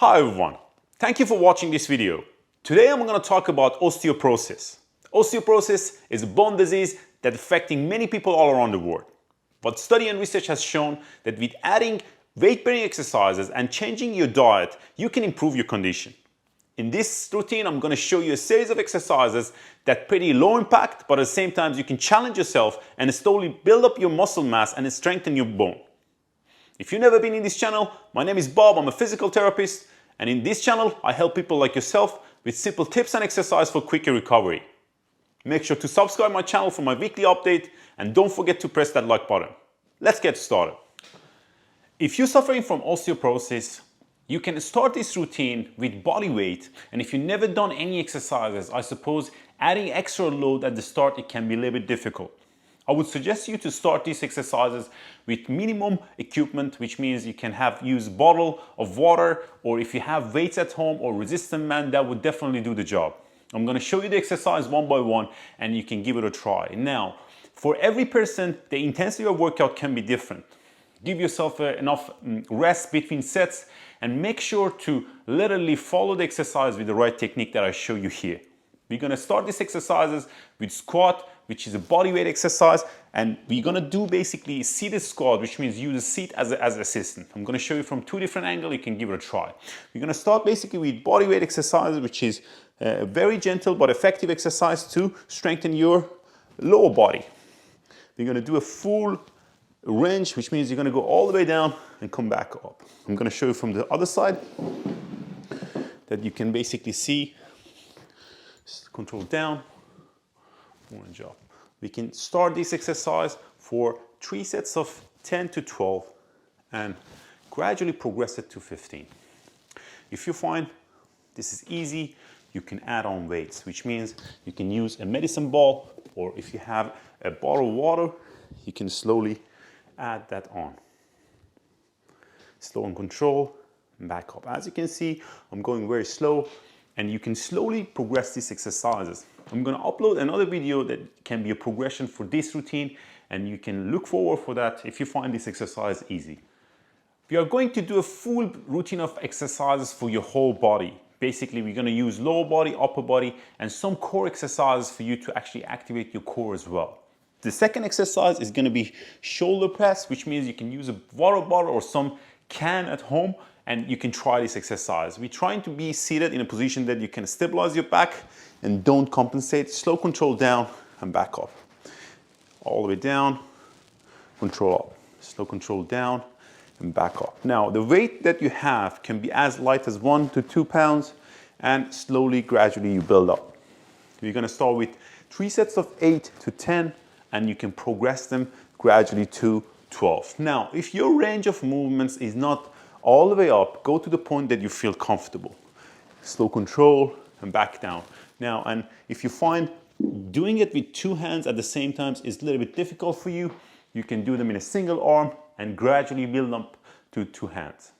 Hi everyone, thank you for watching this video. Today I'm going to talk about osteoporosis. Osteoporosis is a bone disease that's affecting many people all around the world. But study and research has shown that with adding weight-bearing exercises and changing your diet, you can improve your condition. In this routine, I'm going to show you a series of exercises that pretty low impact, but at the same time you can challenge yourself and slowly build up your muscle mass and strengthen your bone. If you've never been in this channel, my name is Bob, I'm a physical therapist, and in this channel I help people like yourself with simple tips and exercise for quicker recovery. Make sure to subscribe my channel for my weekly update and don't forget to press that like button. Let's get started. If you're suffering from osteoporosis, you can start this routine with body weight, and if you've never done any exercises, I suppose adding extra load at the start it can be a little bit difficult. I would suggest you to start these exercises with minimum equipment, which means you can use a bottle of water, or if you have weights at home or resistance band, that would definitely do the job. I'm going to show you the exercise one by one and you can give it a try. Now, for every person, the intensity of workout can be different. Give yourself enough rest between sets and make sure to literally follow the exercise with the right technique that I show you here. We're going to start these exercises with squat, which is a body weight exercise, and we're going to do basically seated squat, which means use the seat as an assistant. I'm going to show you from two different angles, you can give it a try. We're going to start basically with body weight exercises, which is a very gentle but effective exercise to strengthen your lower body. We're going to do a full range, which means you're going to go all the way down and come back up. I'm going to show you from the other side that you can basically see. Control down, one job. We can start this exercise for 3 sets of 10 to 12 and gradually progress it to 15. If you find this is easy, you can add on weights, which means you can use a medicine ball, or if you have a bottle of water, you can slowly add that on. Slow and control, and back up. As you can see, I'm going very slow, and you can slowly progress these exercises. I'm going to upload another video that can be a progression for this routine, and you can look forward for that if you find this exercise easy. We are going to do a full routine of exercises for your whole body. Basically, we're going to use lower body, upper body, and some core exercises for you to actually activate your core as well. The second exercise is going to be shoulder press, which means you can use a water bottle or some can at home and you can try this exercise. We're trying to be seated in a position that you can stabilize your back and don't compensate. Slow control down and back up. All the way down, control up. Slow control down and back up. Now, the weight that you have can be as light as 1 to 2 pounds, and slowly, gradually you build up. You're going to start with 3 sets of 8 to 10, and you can progress them gradually to 12. Now, if your range of movements is not all the way up, go to the point that you feel comfortable. Slow control and back down. Now, and if you find doing it with 2 hands at the same time is a little bit difficult for you, you can do them in a single arm and gradually build up to 2 hands.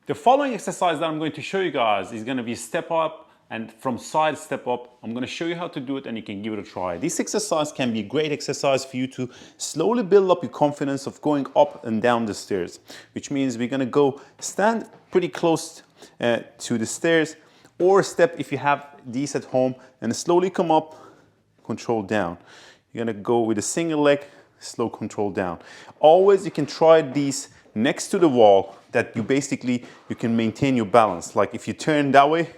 The following exercise that I'm going to show you guys is going to be step up, and from side step up. I'm going to show you how to do it and you can give it a try. This exercise can be a great exercise for you to slowly build up your confidence of going up and down the stairs, which means we're going to go stand pretty close to the stairs, or step if you have these at home, and slowly come up, control down. You're going to go with a single leg, slow control down. Always you can try these next to the wall, that you can maintain your balance. Like if you turn that way,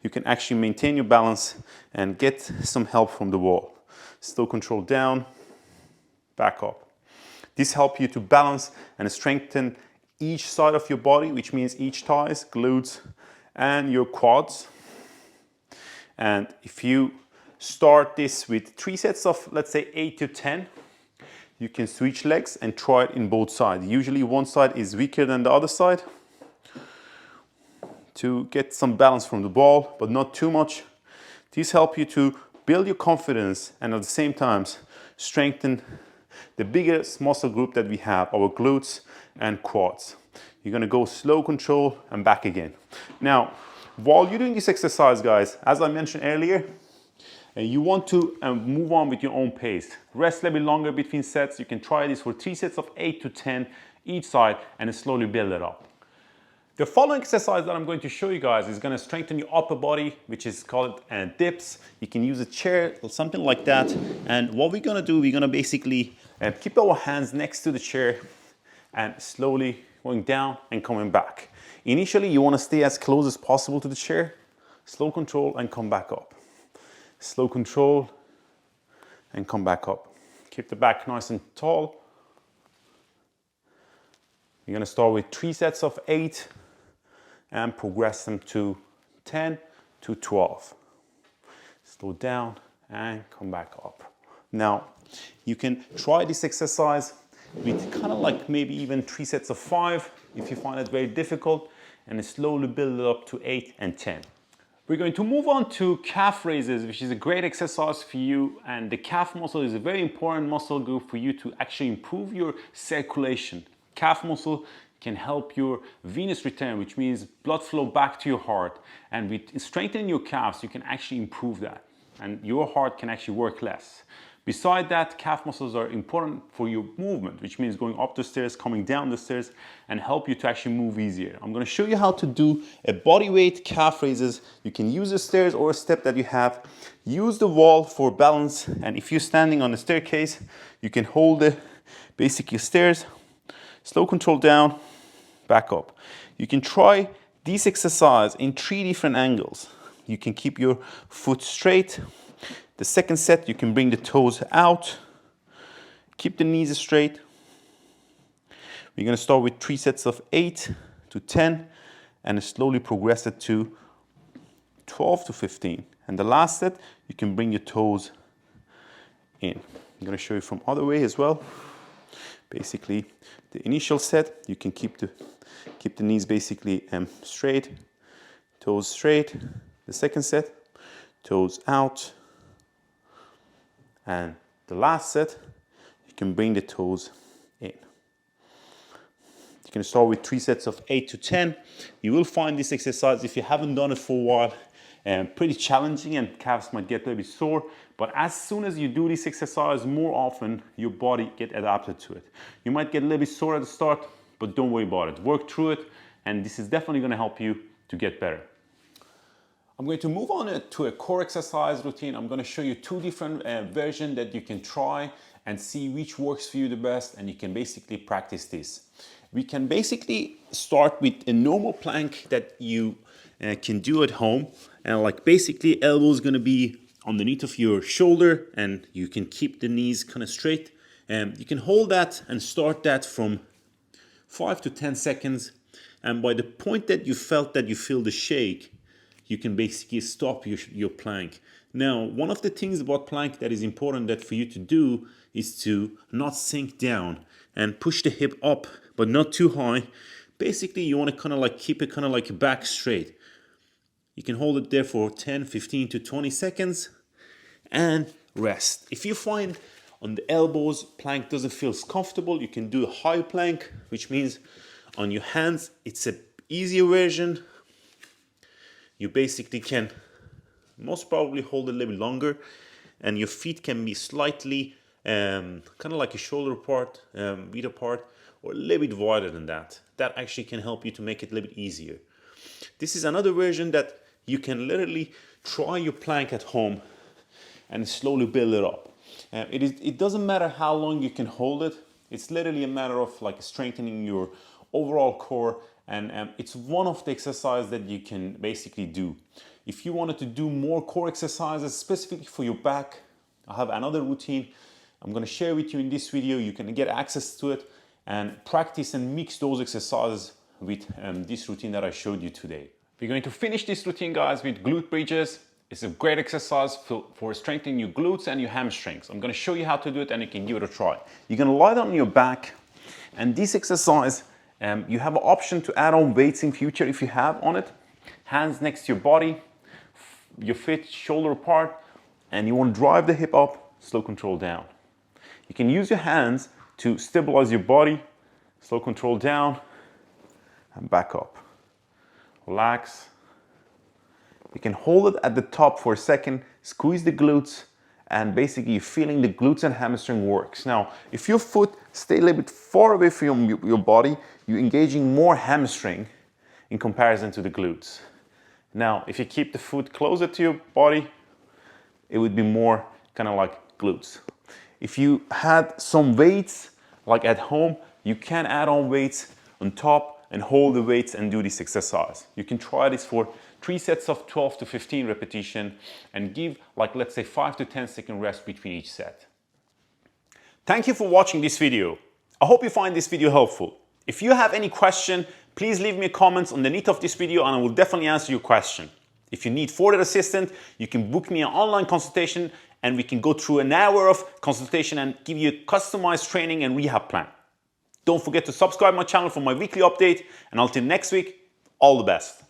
you can actually maintain your balance and get some help from the wall. Slow control down, back up. This helps you to balance and strengthen each side of your body, which means each thighs, glutes, and your quads. And if you start this with 3 sets of, let's say 8 to 10, you can switch legs and try it in both sides. Usually one side is weaker than the other side, to get some balance from the ball, but not too much. These help you to build your confidence and at the same time strengthen the biggest muscle group that we have, our glutes and quads. You're going to go slow control and back again. Now, while you're doing this exercise, guys, as I mentioned earlier, you want to move on with your own pace. Rest a little bit longer between sets. You can try this for 3 sets of 8 to 10 each side and slowly build it up. The following exercise that I'm going to show you guys is going to strengthen your upper body, which is called dips. You can use a chair or something like that. And what we're going to do, we're going to basically keep our hands next to the chair and slowly going down and coming back. Initially, you want to stay as close as possible to the chair. Slow control and come back up. Slow control and come back up. Keep the back nice and tall. You're going to start with 3 sets of 8 and progress them to 10 to 12. Slow down and come back up. Now, you can try this exercise with kind of like maybe even 3 sets of 5 if you find it very difficult, and slowly build it up to 8 and 10. We're going to move on to calf raises, which is a great exercise for you, and the calf muscle is a very important muscle group for you to actually improve your circulation. Calf muscle can help your venous return, which means blood flow back to your heart. And with strengthening your calves, you can actually improve that. And your heart can actually work less. Beside that, calf muscles are important for your movement, which means going up the stairs, coming down the stairs, and help you to actually move easier. I'm going to show you how to do a body weight calf raises. You can use the stairs or a step that you have. Use the wall for balance. And if you're standing on the staircase, you can hold the basically stairs. Slow control down, back up. You can try this exercise in 3 different angles. You can keep your foot straight. The second set, you can bring the toes out. Keep the knees straight. We're going to start with 3 sets of 8 to 10 and slowly progress it to 12 to 15. And the last set, you can bring your toes in. I'm going to show you from other way as well. Basically, the initial set, you can keep the knees basically straight, toes straight. The second set, toes out. And the last set, you can bring the toes in. You can start with 3 sets of 8 to 10. You will find this exercise, if you haven't done it for a while, pretty challenging, and calves might get a little bit sore. But as soon as you do this exercise more often, your body gets adapted to it. You might get a little bit sore at the start, but don't worry about it. Work through it, and this is definitely going to help you to get better. I'm going to move on to a core exercise routine. I'm going to show you 2 different versions that you can try and see which works for you the best, and you can basically practice this. We can basically start with a normal plank that you can do at home, and like basically elbow is going to be underneath of your shoulder, and you can keep the knees kind of straight. You can hold that and start that from 5 to 10 seconds, and by the point that you felt that you feel the shake, you can basically stop your plank. Now, one of the things about plank that is important that for you to do is to not sink down and push the hip up, but not too high. Basically, you want to kind of like keep it kind of like back straight. You can hold it there for 10, 15 to 20 seconds and rest. If you find on the elbows plank doesn't feel comfortable, you can do a high plank, which means on your hands it's an easier version. You basically can most probably hold it a little bit longer, and your feet can be slightly kind of like a shoulder apart, feet apart, or a little bit wider than that. That actually can help you to make it a little bit easier. This is another version that you can literally try your plank at home and slowly build it up. It doesn't matter how long you can hold it. It's literally a matter of like strengthening your overall core, and it's one of the exercises that you can basically do. If you wanted to do more core exercises specifically for your back, I have another routine I'm going to share with you in this video. You can get access to it and practice and mix those exercises with this routine that I showed you today. We're going to finish this routine, guys, with glute bridges. It's a great exercise for strengthening your glutes and your hamstrings. I'm going to show you how to do it, and you can give it a try. You're going to lie down on your back, and this exercise, you have an option to add on weights in future if you have on it. Hands next to your body, your feet shoulder apart, and you want to drive the hip up, slow control down. You can use your hands to stabilize your body, slow control down, and back up. Relax. You can hold it at the top for a second, squeeze the glutes, and basically you're feeling the glutes and hamstring works. Now, if your foot stay a little bit far away from your body, you're engaging more hamstring, in comparison to the glutes. Now, if you keep the foot closer to your body, it would be more kind of like glutes. If you had some weights, like at home, you can add on weights on top and hold the weights and do this exercise. You can try this for 3 sets of 12 to 15 repetition and give, like, let's say 5 to 10 second rest between each set. Thank you for watching this video. I hope you find this video helpful. If you have any question, please leave me a comment underneath of this video and I will definitely answer your question. If you need further assistance, you can book me an online consultation and we can go through an hour of consultation and give you a customized training and rehab plan. Don't forget to subscribe my channel for my weekly update, and until next week, all the best.